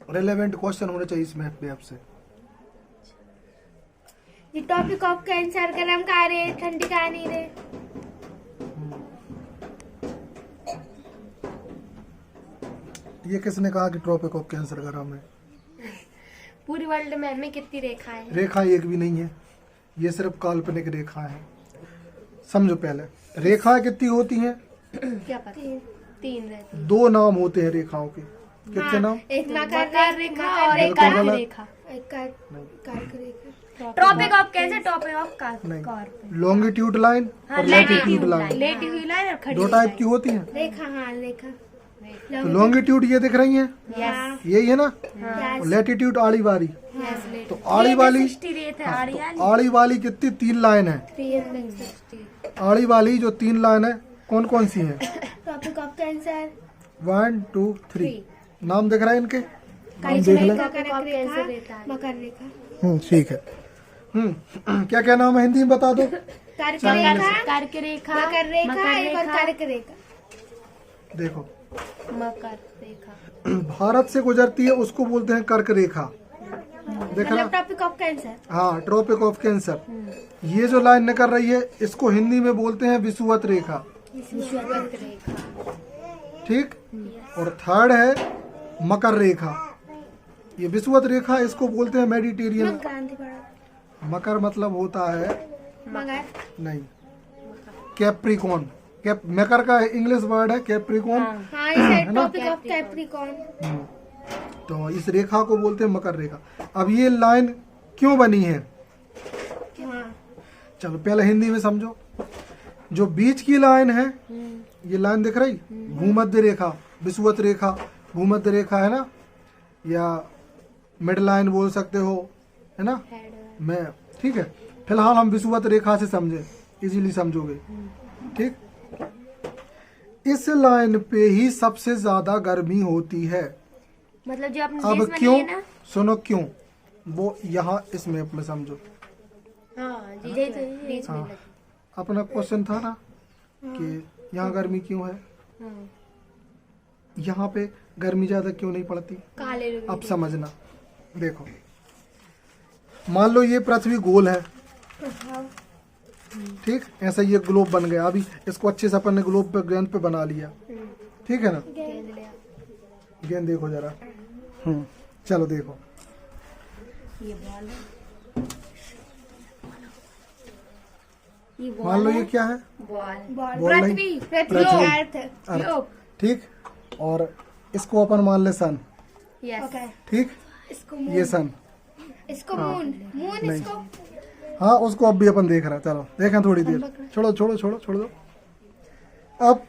Relevant question होने चाहिए इसमें अपने आप से। ये टॉपिक ऑफ कैंसर गरम का रे ठंडी का नहीं रे। ये किसने कहा कि ट्रॉपिक ऑफ कैंसर गरम है? पूरी वर्ल्ड में हमें कितनी रेखा है? रेखा एक भी नहीं है, ये सिर्फ काल्पनिक रेखा है। समझो पहले रेखा कितनी होती हैं? क्या पता? तीन रहती। दो नाम होते हैं रेखाओं के। कितने नाम? एक मकर रेखा और एक बिल्कुल कर्क गलत। रेखा। एक नहीं, कर्क रेखा। Topic of cancer, topic of नहीं। कर्क। लॉन्गिट्यूड लाइन और लैटिट्यूड लाइन लेटिट्यूड लाइन और खड़ी दो टाइप की होती हैं। रेखा। हाँ रेखा। तो लॉन्गिट्यूड ये दिख रही हैं, यस यही है ना। यस लैटिट्यूड आड़ी वाली। यस। तो आड़ी वाली, रेत हाँ, तो आड़ी वाली कितनी? 3 लाइन है। आड़ी वाली जो 3 लाइन है कौन कौन सी है? टॉपिक ऑफ कैंसर 1 2 3 नाम दिख रहा है इनके, नाम देख ले। मकर रेखा। ठीक है। क्या क्या नाम है हिंदी में बता दो। कर्क रेखा, मकर रेखा, एक और कर्क रेखा। देखो मकर रेखा भारत से गुजरती है उसको बोलते हैं कर्क रेखा। देखा ना? मतलब टॉपिक ऑफ कैंसर। हाँ, ट्रॉपिक ऑफ कैंसर। ये जो लाइन निकल रही है इसको हिंदी में बोलते हैं विषुवत रेखा। ठीक। और थर्ड है मकर रेखा। ये विषुवत रेखा इसको बोलते हैं मेडिटेरियन। मकर मतलब होता है मगर नहीं, कैप्रिकॉन। मकर का इंग्लिश वर्ड है कैप्रिकॉन। हाँ इसे टॉपिक ऑफ कैप्रिकॉर्न। तो इस रेखा को बोलते हैं मकर रेखा। अब ये लाइन क्यों बनी है? हाँ चलो पहले हिंदी में समझो। जो बीच की लाइन है, ये लाइन दिख रही, भूमध्य रेखा, विषुवत रेखा, भूमध्य रेखा है ना, या मिड लाइन बोल सकते हो, है ना। मैं ठीक है, फिलहाल हम विषुवत रेखा से समझे, इजीली समझोगे। ठीक। इस लाइन पे ही सबसे ज्यादा गर्मी होती है। मतलब जो आपने अब देश क्यों? बनाई है ना। सुनो क्यों, वो यहाँ इसमें अपने समझो। हाँ जी बीच में हाँ, अपना क्वेश्चन था ना कि यहाँ गर्मी क्यों है, यहाँ पे गर्मी ज्यादा क्यों नहीं पड़ती। काले अब समझना, देखो मान लो ये पृथ्वी गोल है, ठीक, ऐसा ये ग्लोब बन गया। अभी इसको अच्छे से अपन ने ग्लोब पे गेंद पे बना लिया, ठीक है ना। गेंद देखो जरा। चलो देखो, ये बॉल है, मान लो ये क्या है, बॉल बॉल नहीं, पृथ्वी, पृथ्वी, अर्थ, अर्थ, ठीक। और इसको अपन मान ले सन, यस, ठीक, इसको ये सन, इसको मून, मून नहीं। इसको हाँ उसको अब भी अपन देख रहे हैं। चलो देखें थोड़ी देर, छोड़ो छोड़ो छोड़ो छोड़ दो। अब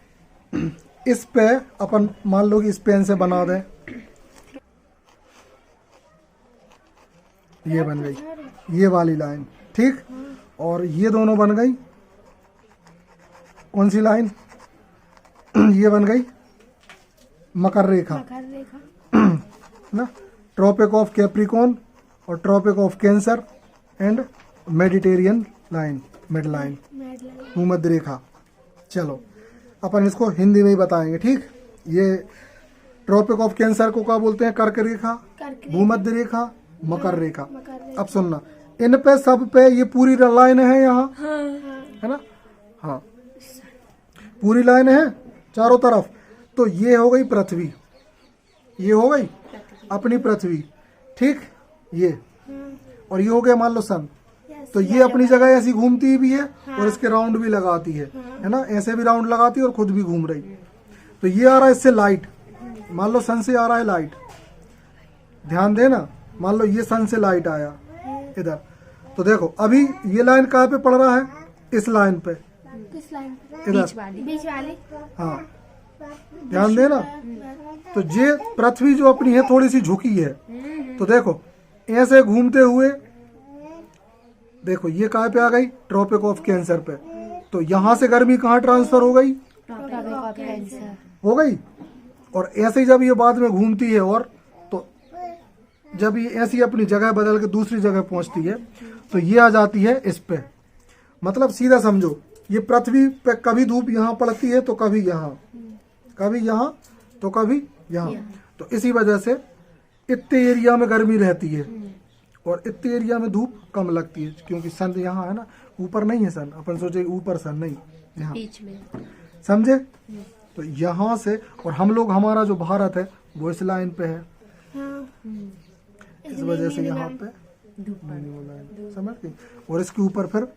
इस पे अपन मान लो कि इस पेन से बना दें, ये बन गई ये वाली लाइन, ठीक। और ये दोनों बन गई कौन सी लाइन, ये बन गई मकर रेखा, मकर रेखा, ना। ट्रॉपिक ऑफ कैप्रिकॉन और tropic of cancer and Mediterranean line, mid line, भूमध्य रेखा। चलो अपन इसको हिंदी में ही बताएंगे, ठीक। ये ट्रॉपिक ऑफ कैंसर को क्या बोलते हैं, कर्क रेखा, भूमध्य रेखा, मकर रेखा। अब सुनना, इन पे सब पे ये पूरी लाइन है यहाँ, है ना। हाँ पूरी लाइन है चारों तरफ। तो ये हो गई पृथ्वी, ये हो गई अपनी पृथ्वी, ठीक। ये और ये हो गया मान लो सन। तो ये अपनी जगह ऐसी घूमती भी है और इसके राउंड भी लगाती है ना, ऐसे भी राउंड लगाती है और खुद भी घूम रही। तो ये आ रहा है इससे लाइट, मान लो सन से आ रहा है लाइट, ध्यान देना। मान लो ये सन से लाइट आया इधर, तो देखो अभी ये लाइन कहाँ पे पड़ रहा है, इस लाइन पे, किस लाइन, इधर, बीच वाली। हाँ ध्यान देना। तो ये पृथ्वी जो अपनी है थोड़ी सी झुकी है, तो देखो ऐसे घूमते हुए देखो ये कहाँ पे आ गई, ट्रॉपिक ऑफ कैंसर पे। तो यहाँ से गर्मी कहाँ ट्रांसफर हो गई, हो गई। और ऐसे ही जब ये बाद में घूमती है, और तो जब ये ऐसी अपनी जगह बदल के दूसरी जगह पहुंचती है, तो ये आ जाती है इस पे। मतलब सीधा समझो, ये पृथ्वी पे कभी धूप यहाँ पड़ती है तो कभी यहाँ, कभी यहाँ तो कभी यहाँ। तो इसी वजह से इतने एरिया में गर्मी रहती है और इतने एरिया में धूप कम लगती है, क्योंकि सन यहाँ है ना, ऊपर नहीं है सन, अपन सोचे ऊपर सन नहीं, यहाँ बीच में। समझे। तो यहाँ से, और हम लोग, हमारा जो भारत है वो इस लाइन पे है, इस वजह से यहाँ पे नहीं लाइन, समझ गई। और इसके ऊपर फिर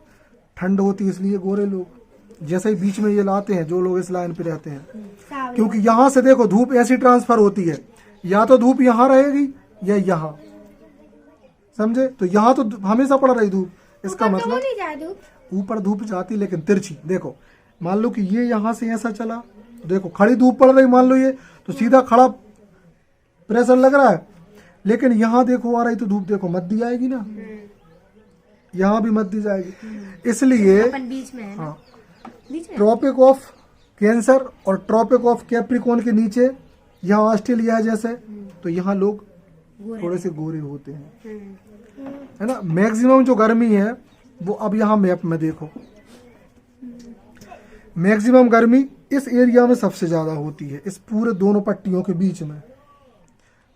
ठंड होती है, इसलिए गोरे लोग जैसे ही बीच में ये लाते हैं, जो लोग इस लाइन पे रहते हैं, क्योंकि यहाँ से देखो धूप ऐसी ट्रांसफर होती है, या तो धूप यहाँ रहेगी या यहाँ, समझे। तो यहाँ तो हमेशा पड़ रही धूप, इसका मतलब ऊपर धूप जाती लेकिन तिरछी। देखो मान लो कि ये यहाँ से ऐसा चला, देखो खड़ी धूप पड़ रही, मान लो ये तो सीधा खड़ा प्रेशर लग रहा है, लेकिन यहाँ देखो आ रही तो धूप, देखो मध्य आएगी ना, यहाँ भी मध्य जाएगी। इसलिए अपन बीच में है ना? हाँ, बीच में। ट्रॉपिक ऑफ कैंसर और ट्रॉपिक ऑफ कैप्रिकॉन के नीचे यहाँ ऑस्ट्रेलिया है जैसे, तो यहाँ लोग थोड़े से गोरे होते हैं, है ना। मैक्सिमम जो गर्मी है वो अब यहाँ मैप में देखो, मैक्सिमम गर्मी इस एरिया में सबसे ज्यादा होती है, इस पूरे दोनों पट्टियों के बीच में,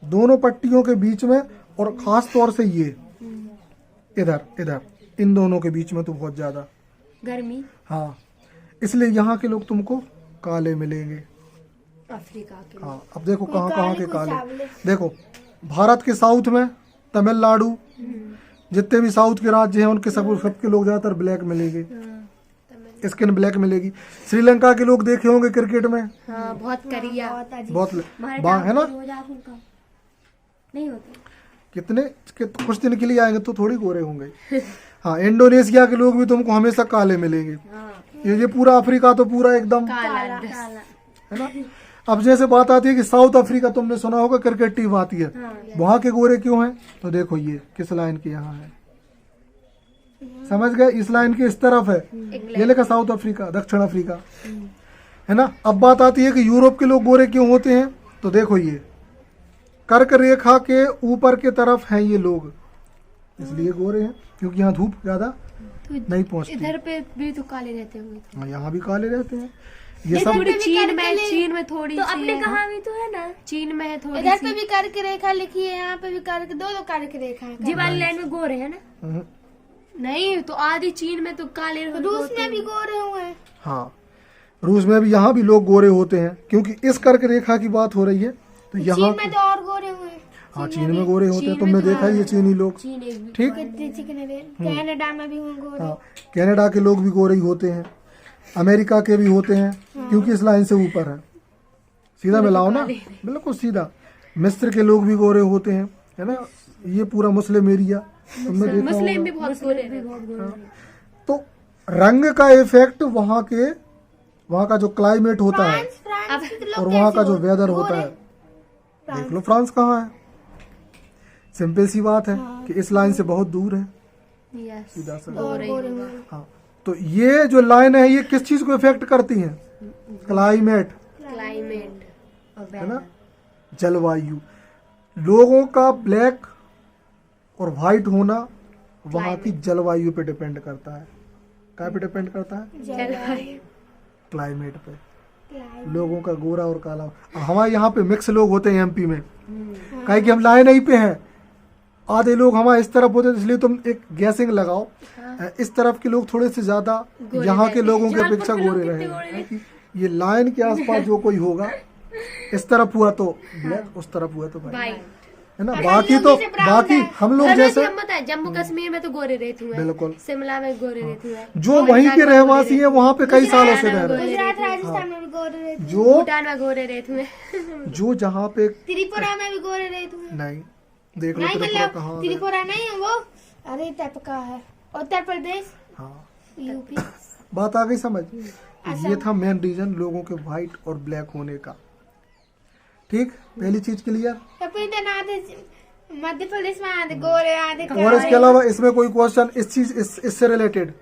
दोनों पट्टियों के बीच में, और खास तौर से ये इधर इधर इन दोनों के बीच में तो बहुत ज्यादा गर्मी। हाँ, इसलिए यहाँ के लोग तुमको काले मिलेंगे। अफ्रीका के। हाँ, अब देखो कहाँ कहाँ के काले, देखो भारत के साउथ में तमिलनाडु, जितने भी साउथ के राज्य हैं उनके सबके लोग ज्यादातर ब्लैक मिलेंगे, स्किन ब्लैक मिलेगी। श्रीलंका के लोग देखे होंगे क्रिकेट में, हाँ, बहुत करिया, बहुत है ना, नहीं होते कितने कुछ दिन के लिए आएंगे तो थोड़ी गोरे होंगे। हाँ, इंडोनेशिया के लोग भी तुमको हमेशा काले मिलेंगे। ये पूरा अफ्रीका तो पूरा एकदम काला है ना। अब जैसे बात आती है कि साउथ अफ्रीका, तुमने सुना होगा क्रिकेट टीम आती है, वहां के गोरे क्यों हैं, तो देखो ये किस लाइन के यहाँ है, समझ गए, इस लाइन के इस तरफ है, ये लिखा साउथ अफ्रीका, दक्षिण अफ्रीका, है ना। अब बात आती है कि यूरोप के लोग गोरे क्यों होते हैं, तो देखो ये कर्क रेखा के ऊपर के तरफ हैं ये लोग, इसलिए गोरे हैं, क्योंकि यहाँ धूप ज्यादा नहीं पहुँचती। इधर पे भी तो काले रहते होंगे, यहाँ भी काले रहते हैं, ये सब चीन में थोड़ी तो अपने कहाँ भी तो है ना, चीन में है थोड़ी, इधर पे भी कर्क रेखा लिखी है, यहाँ पे भी कर्क, दो कर्क रेखा है। जी वाली लाइन में गोरे है ना, नहीं तो आधी चीन में तो काले, रूस में भी गोरे हुए हैं। हाँ, रूस में भी, यहाँ भी लोग गोरे होते हैं, क्योंकि इस कर्क रेखा की बात हो रही है, तो यहाँ चीन में तो और गोरे हुए हैं। हाँ, चीन में गोरे होते हैं, तुमने देखा ही है चीनी लोग, ठीक। कनाडा में भी होंगे गोरे। हाँ, कनाडा के लोग भी गोरे ही होते हैं, अमेरिका के भी होते हैं, क्योंकि इस लाइन से ऊपर है, सीधा मिलाओ ना, बिल्कुल सीधा। मिस्र के लोग भी गोरे होते हैं, है ना, ये पूरा मुस्लिम एरिया तुमने देखा होगा। मुस्लिम भी बहुत गोरे। तो रंग का इफेक्ट वहाँ का जो क्लाइमेट होता है और वहाँ का जो वेदर होता है, देख लो फ्रांस कहाँ है, सिंपल सी बात है कि इस लाइन से बहुत दूर है, सीधा सा। हाँ, तो ये जो लाइन है ये किस चीज को इफेक्ट करती है, क्लाइमेट है ना, जलवायु। लोगों का ब्लैक और व्हाइट होना वहाँ की जलवायु पे डिपेंड करता है, क्या पे डिपेंड करता है, क्लाइमेट पे, लोगों का गोरा और काला। अब हमारे यहाँ पे मिक्स लोग होते हैं एमपी में, काहे कि हम लाइन ही पे हैं, आधे लोग हमारे इस तरफ होते हैं, इसलिए तुम एक गैसिंग लगाओ, इस तरफ के लोग थोड़े से ज्यादा यहाँ के लोगों की अपेक्षा गोरे रहे। ये लाइन के आसपास जो कोई होगा, इस तरफ हुआ तो ब्लैक, उस तरफ हुआ तो व्हाइट, है ना। बाकी हम लोग जैसे जम्मू कश्मीर में तो गोरे रहते हैं, बिल्कुल, शिमला में गोरे रहते हैं, जो वहीं के रहवासी हैं, वहाँ पे कई सालों से रह रहे हैं, गुजरात राजस्थान में भी गोरे रहते हैं। जो भूटान में गोरे रहते हैं, जो जहाँ पे त्रिपुरा में भी गोरे रहते हैं। नहीं, देख लो नहीं त्रिपुरा मतलब कहाँ है। त्रिपुरा नहीं है वो, अरे टाइप का है, उत्तर प्रदेश, हाँ, यूपी। बात आ गई समझ। ये था मेन रीजन लोगों के व्हाइट और ब्लैक होने का, ठीक। पहली चीज क्लियर। मध्य प्रदेश में आधे गोरे आधे और इसके अलावा इसमें कोई क्वेश्चन इससे रिलेटेड